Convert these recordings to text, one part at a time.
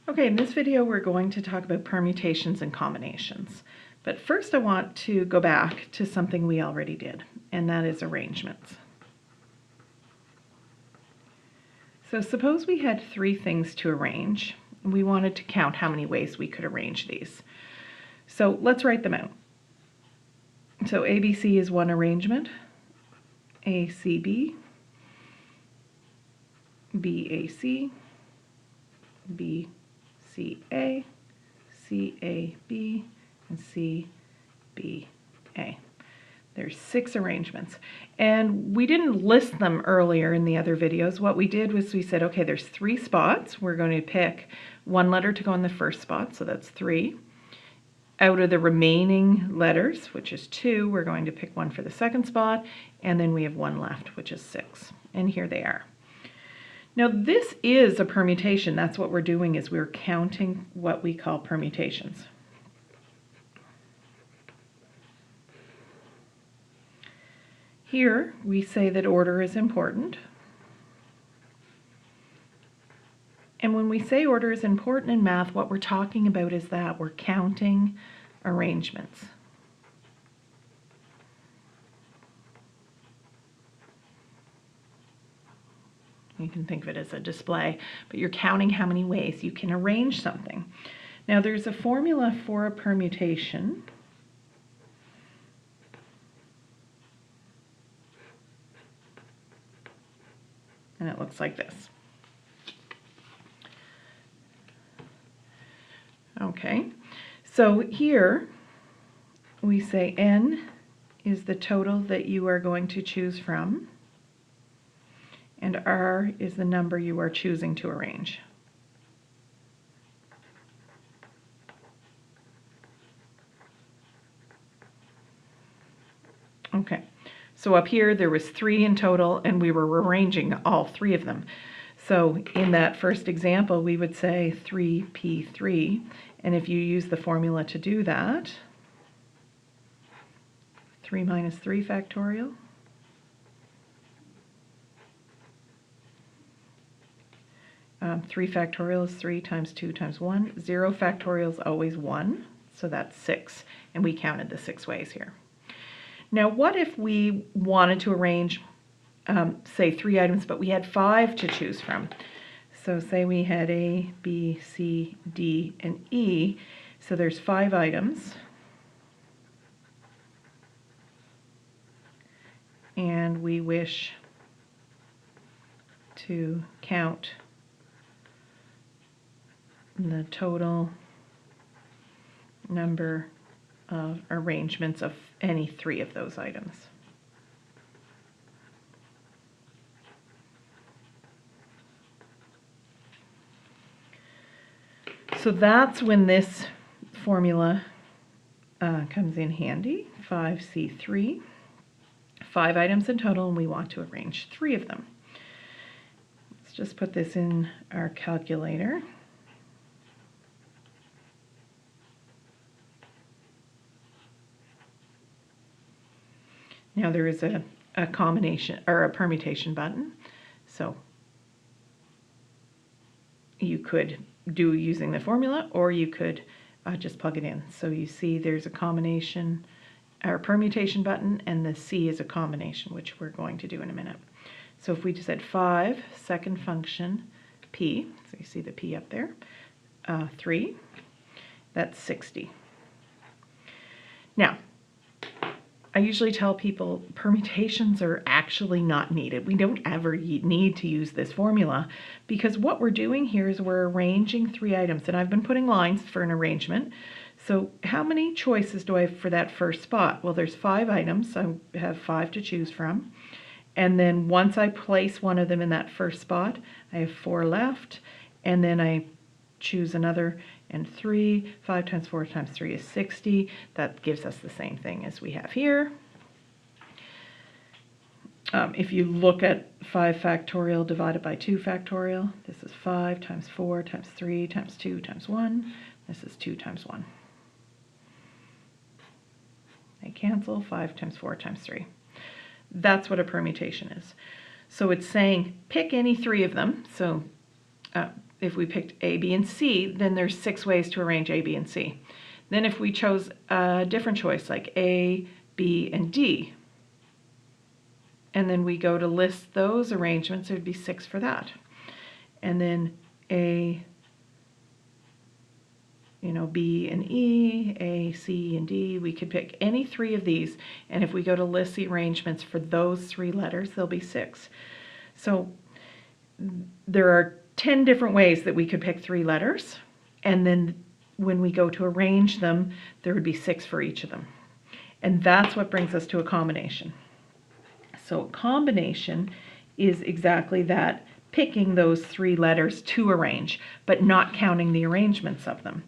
Okay, in this video we're going to talk about permutations and combinations. But first I want to go back to something we already did, and that is arrangements. So suppose we had three things to arrange. We wanted to count how many ways we could arrange these. So let's write them out. So ABC is one arrangement, ACB, BAC, BCA, CAB, and CBA. There's 6 arrangements. And we didn't list them earlier in the other videos. What we did was we said, okay, there's 3 spots. We're going to pick one letter to go in the first spot, so that's 3. Out of the remaining letters, which is 2, we're going to pick one for the second spot, and then we have 1 left, which is 6. And here they are. Now this is a permutation. That's what we're doing, is we're counting what we call permutations. Here we say that order is important. And when we say order is important in math, what we're talking about is that we're counting arrangements. You can think of it as a display, but you're counting how many ways you can arrange something. Now there's a formula for a permutation. And it looks like this. Okay, so here we say n is the total that you are going to choose from, and r is the number you are choosing to arrange. Okay, so up here there was 3 in total, and we were arranging all 3 of them. So in that first example, we would say 3p3, and if you use the formula to do that, 3 minus 3 factorial, three factorial is 3 times 2 times 1. 0 factorial is always 1, so that's 6, and we counted the 6 ways here. Now what if we wanted to arrange say 3 items, but we had 5 to choose from? So say we had A, B, C, D, and E. So there's 5 items. And we wish to count the total number of arrangements of any 3 of those items. So that's when this formula comes in handy. 5C3, 5 items in total, and we want to arrange 3 of them. Let's just put this in our calculator. Now there is a combination or a permutation button, so you could do using the formula, or you could just plug it in. So you see there's a combination or permutation button, and the C is a combination, which we're going to do in a minute. So if we just said 5 second function P, so you see the P up there, 3, that's 60. Now, I usually tell people permutations are actually not needed. We don't ever need to use this formula, because what we're doing here is we're arranging 3 items, and I've been putting lines for an arrangement. So how many choices do I have for that first spot? Well, there's 5 items, so I have 5 to choose from. And then once I place one of them in that first spot, I have 4 left, and then I choose another, and 3, 5 times 4 times 3 is 60. That gives us the same thing as we have here. If you look at 5 factorial divided by 2 factorial, this is 5 times 4 times 3 times 2 times 1. This is 2 times 1. They cancel. 5 times 4 times 3. That's what a permutation is. So it's saying pick any 3 of them. So if we picked A, B, and C, then there's 6 ways to arrange A, B, and C. Then if we chose a different choice, like A, B, and D, and then we go to list those arrangements, there'd be 6 for that. And then A, B and E, A, C, and D, we could pick any 3 of these, and if we go to list the arrangements for those 3 letters, there'll be 6. So there are 10 different ways that we could pick 3 letters, and then when we go to arrange them, there would be 6 for each of them. And that's what brings us to a combination. So a combination is exactly that, picking those 3 letters to arrange, but not counting the arrangements of them.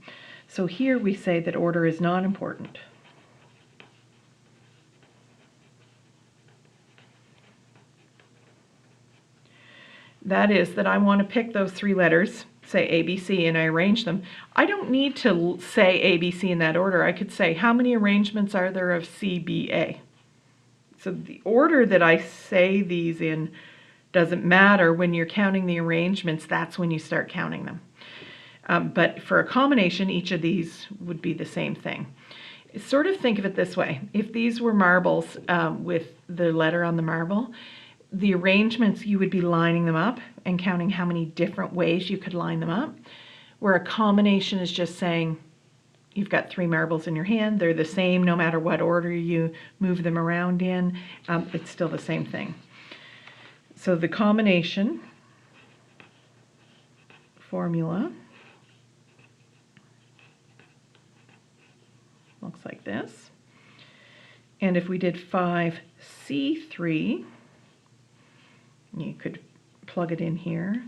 So here we say that order is not important. That is that I want to pick those 3 letters, say A, B, C, and I arrange them. I don't need to say A, B, C in that order. I could say, how many arrangements are there of C, B, A? So the order that I say these in doesn't matter. When you're counting the arrangements, that's when you start counting them. But for a combination, each of these would be the same thing. Sort of think of it this way. If these were marbles with the letter on the marble, the arrangements, you would be lining them up and counting how many different ways you could line them up, where a combination is just saying you've got 3 marbles in your hand, they're the same no matter what order you move them around in, it's still the same thing. So the combination formula looks like this. And if we did 5C3, you could plug it in here.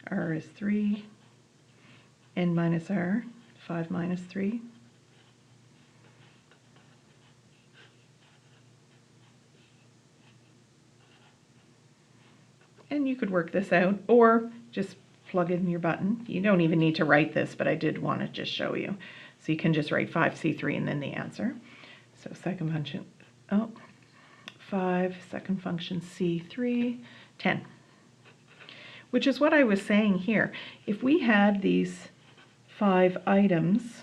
R is 3, N minus R, 5 minus 3. And you could work this out, or just plug in your button. You don't even need to write this, but I did want to just show you. So you can just write 5C3 and then the answer. So second function, 5, second function C3, 10. Which is what I was saying here. If we had these 5 items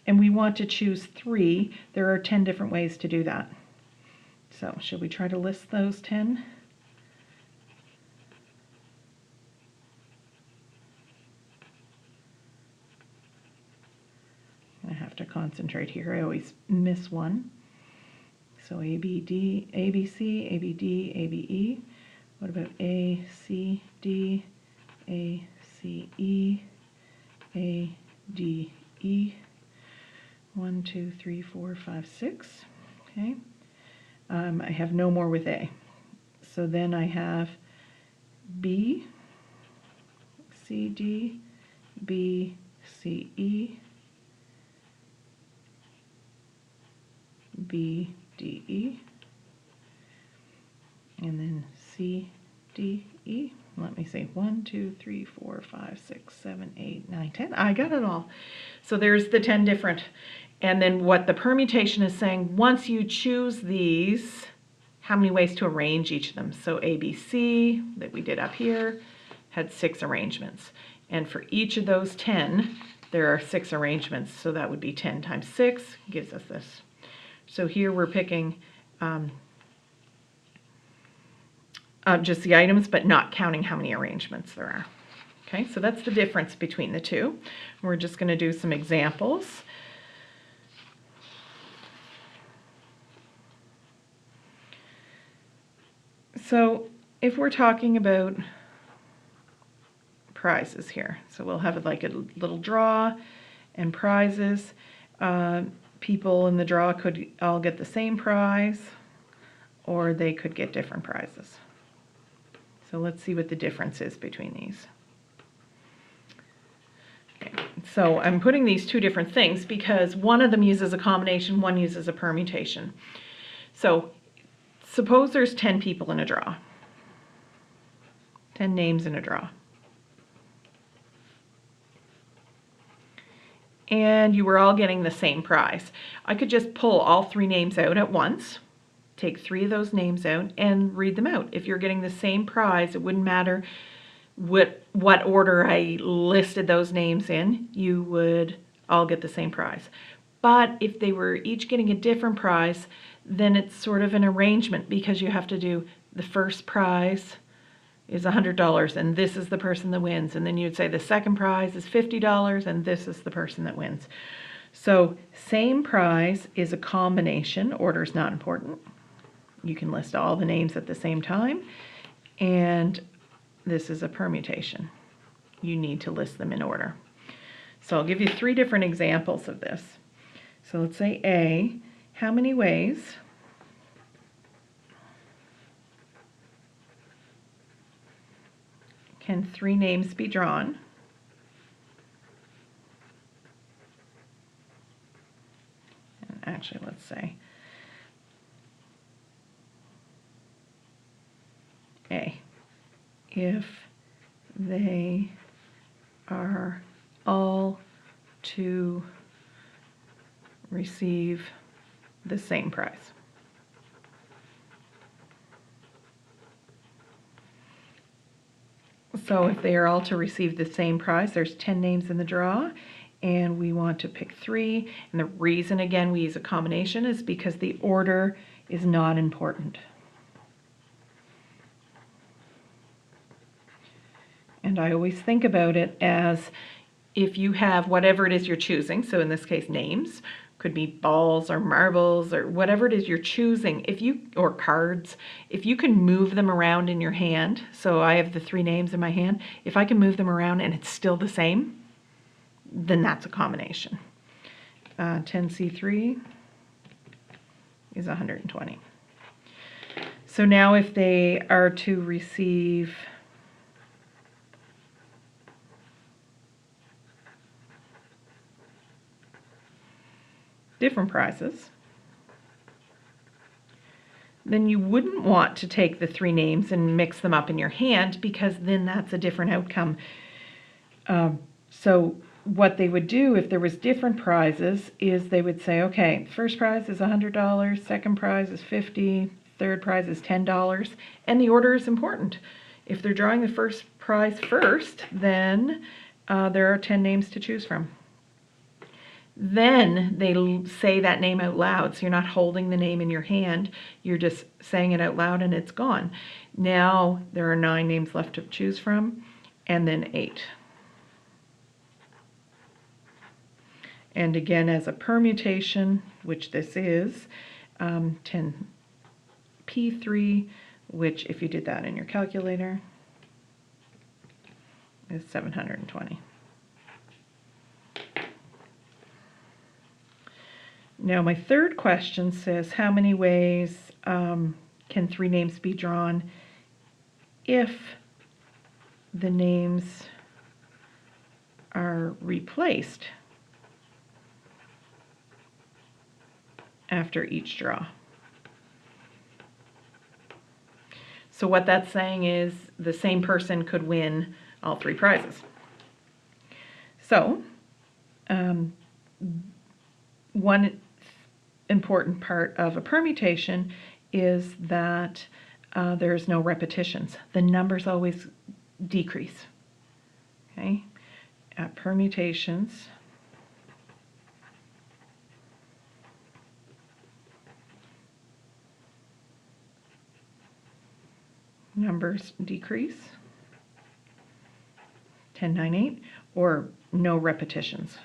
and we want to choose 3, there are 10 different ways to do that. So should we try to list those 10? I have to concentrate here. I always miss one. So A, B, D, A, B, C, A, B, D, A, B, E. What about A, C, D, A, C, E, A, D, E? 1, 2, 3, 4, 5, 6. Okay. I have no more with A. So then I have B, C, D, B, C, E, B, D, E, and then C, D, E. Let me see, 1, 2, 3, 4, 5, 6, 7, 8, 9, 10. I got it all. So there's the 10 different. And then what the permutation is saying, once you choose these, how many ways to arrange each of them. So A, B, C, that we did up here, had 6 arrangements. And for each of those 10, there are 6 arrangements. So that would be 10 times 6 gives us this. So here we're picking just the items, but not counting how many arrangements there are. Okay, so that's the difference between the two. We're just going to do some examples. So if we're talking about prizes here, so we'll have like a little draw and prizes. People in the draw could all get the same prize, or they could get different prizes. So let's see what the difference is between these. Okay, so I'm putting these 2 different things because one of them uses a combination, one uses a permutation. So suppose there's 10 people in a draw, 10 names in a draw. And you were all getting the same prize. I could just pull all 3 names out at once, take 3 of those names out and read them out. If you're getting the same prize, it wouldn't matter what order I listed those names in, you would all get the same prize. But if they were each getting a different prize, then it's sort of an arrangement, because you have to do the first prize is $100 and this is the person that wins, and then you'd say the second prize is $50 and this is the person that wins. So same prize is a combination. Order is not important. You can list all the names at the same time, and this is a permutation. You need to list them in order. So I'll give you 3 different examples of this. So let's say A, how many ways can 3 names be drawn and actually let's say A, if they are all to receive the same prize. So if they are all to receive the same prize, there's 10 names in the draw, and we want to pick 3. And the reason, again, we use a combination is because the order is not important. And I always think about it as if you have whatever it is you're choosing, so in this case names, could be balls or marbles or whatever it is you're choosing, or cards, if you can move them around in your hand, so I have the 3 names in my hand, if I can move them around and it's still the same, then that's a combination. 10C3 is 120. So now if they are to receive different prizes, then you wouldn't want to take the 3 names and mix them up in your hand, because then that's a different outcome. So what they would do if there was different prizes is they would say, okay, first prize is $100, second prize is $50, third prize is $10, and the order is important. If they're drawing the first prize first, then there are 10 names to choose from. Then they say that name out loud, so you're not holding the name in your hand, you're just saying it out loud and it's gone. Now there are 9 names left to choose from, and then 8. And again, as a permutation, which this is, 10P3, which if you did that in your calculator, is 720. Now my third question says, how many ways can 3 names be drawn if the names are replaced after each draw? So what that's saying is the same person could win all 3 prizes. So one important part of a permutation is that there's no repetitions. The numbers always decrease. Okay? At permutations, numbers decrease, 10, 9, 8, or no repetitions.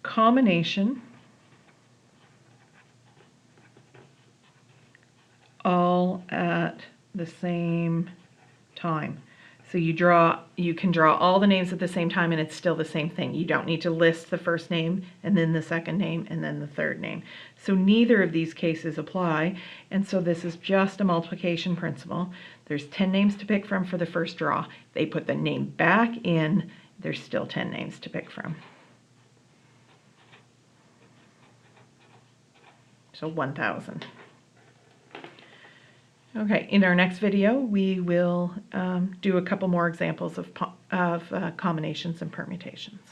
Combination, all at the same time. So you can draw all the names at the same time and it's still the same thing. You don't need to list the first name and then the second name and then the third name. So neither of these cases apply, and so this is just a multiplication principle. There's 10 names to pick from for the first draw. They put the name back in, there's still 10 names to pick from. So 1,000. Okay, in our next video, we will do a couple more examples of combinations and permutations.